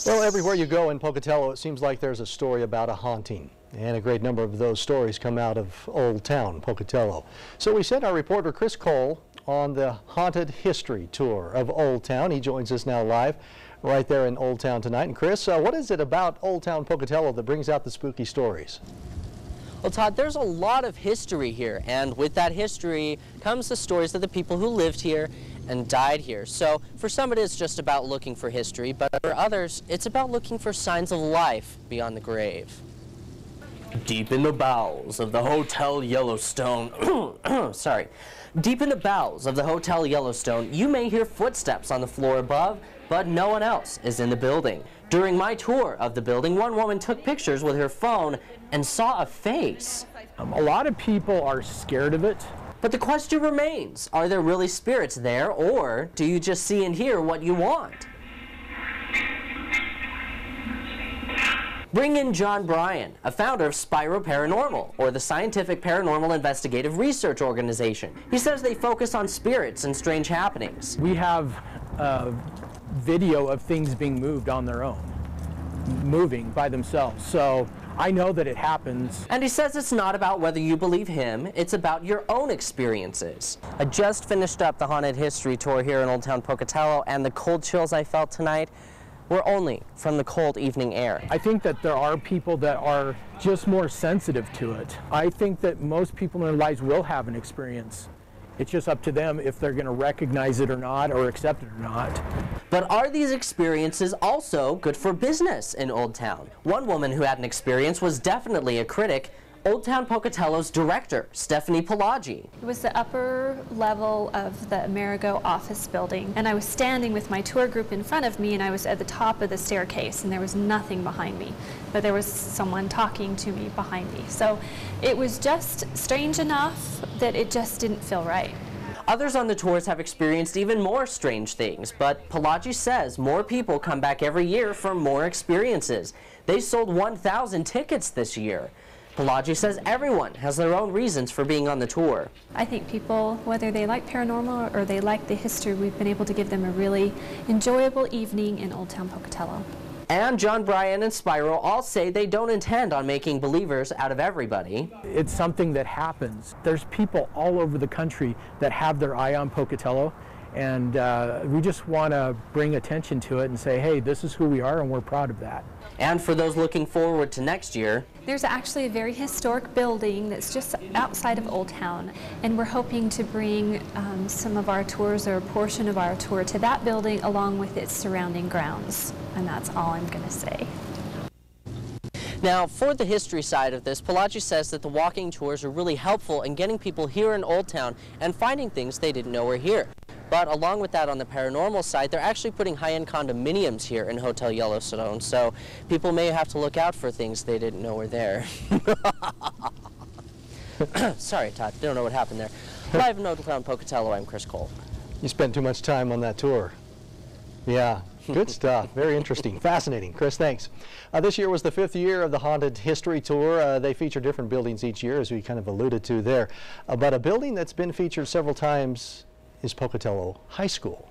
Well, everywhere you go in Pocatello, it seems like there's a story about a haunting. And a great number of those stories come out of Old Town, Pocatello. So we sent our reporter Chris Cole on the haunted history tour of Old Town. He joins us now live right there in Old Town tonight. And Chris, what is it about Old Town Pocatello that brings out the spooky stories? Well, Todd, there's a lot of history here, and with that history comes the stories of the people who lived here and died here. So for some it is just about looking for history, but for others it's about looking for signs of life beyond the grave. Deep in the bowels of the Hotel Yellowstone, deep in the bowels of the Hotel Yellowstone, you may hear footsteps on the floor above, but no one else is in the building. During my tour of the building, one woman took pictures with her phone and saw a face. A lot of people are scared of it. But the question remains, are there really spirits there, or do you just see and hear what you want? Bring in John Bryan, a founder of SPIRO-Paranormal, or the Scientific Paranormal Investigative Research Organization. He says they focus on spirits and strange happenings. We have video of things being moved on their own, moving by themselves. So I know that it happens. And he says it's not about whether you believe him, it's about your own experiences. I just finished up the haunted history tour here in Old Town Pocatello, and the cold chills I felt tonight were only from the cold evening air. I think that there are people that are just more sensitive to it. I think that most people in their lives will have an experience. It's just up to them if they're going to recognize it or not, or accept it or not. But are these experiences also good for business in Old Town? One woman who had an experience was definitely a critic. Old Town Pocatello's director, Stephanie Pelagi. It was the upper level of the Amerigo office building, and I was standing with my tour group in front of me, and I was at the top of the staircase, and there was nothing behind me, but there was someone talking to me behind me. So it was just strange enough that it just didn't feel right. Others on the tours have experienced even more strange things, but Pelagi says more people come back every year for more experiences. They sold 1,000 tickets this year. Pelagi says everyone has their own reasons for being on the tour. I think people, whether they like paranormal or they like the history, we've been able to give them a really enjoyable evening in Old Town Pocatello. And John Bryan and Spiro all say they don't intend on making believers out of everybody. It's something that happens. There's people all over the country that have their eye on Pocatello, and we just want to bring attention to it and say, hey, this is who we are and we're proud of that. And for those looking forward to next year, there's actually a very historic building that's just outside of Old Town, and we're hoping to bring some of our tours, or a portion of our tour, to that building along with its surrounding grounds. And that's all I'm going to say. Now, for the history side of this, Pelagi says that the walking tours are really helpful in getting people here in Old Town and finding things they didn't know were here. But along with that, on the paranormal side, they're actually putting high-end condominiums here in Hotel Yellowstone, so people may have to look out for things they didn't know were there. Sorry, Todd, don't know what happened there. Live in Old Town Pocatello, I'm Chris Cole. You spent too much time on that tour. Yeah, good stuff. Very interesting. Fascinating. Chris, thanks. This year was the 5th year of the Haunted History Tour. They feature different buildings each year, as we kind of alluded to there. But a building that's been featured several times is Pocatello High School.